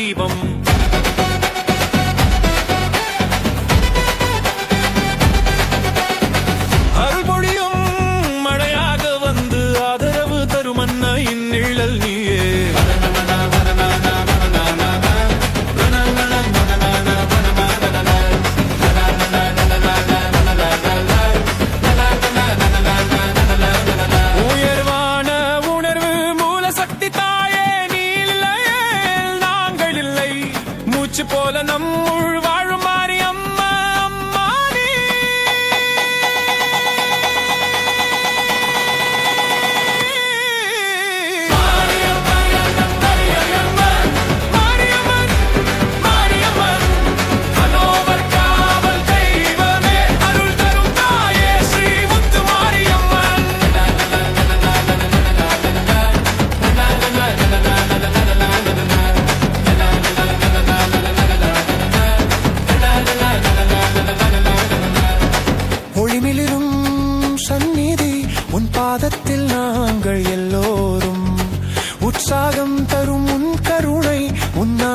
தீபம். அருள்மொழியும் மழையாக வந்து ஆதரவு தரும் அன்னையின் நிழல் நீயே. உயர்வான உணர்வு மூல சக்தி தாயே, நீ இல்லையே நாங்கள் இல்லை. மூச்சு போல நம்முள் வாழும் மாறி அம்மா, அம்மா நீ. ஒளிமிளிரும் சந்நிதி உன் பாதத்தில் நாங்கள் எல்லோரும். உற்சாகம் தரும் உன் கருணை உன்னா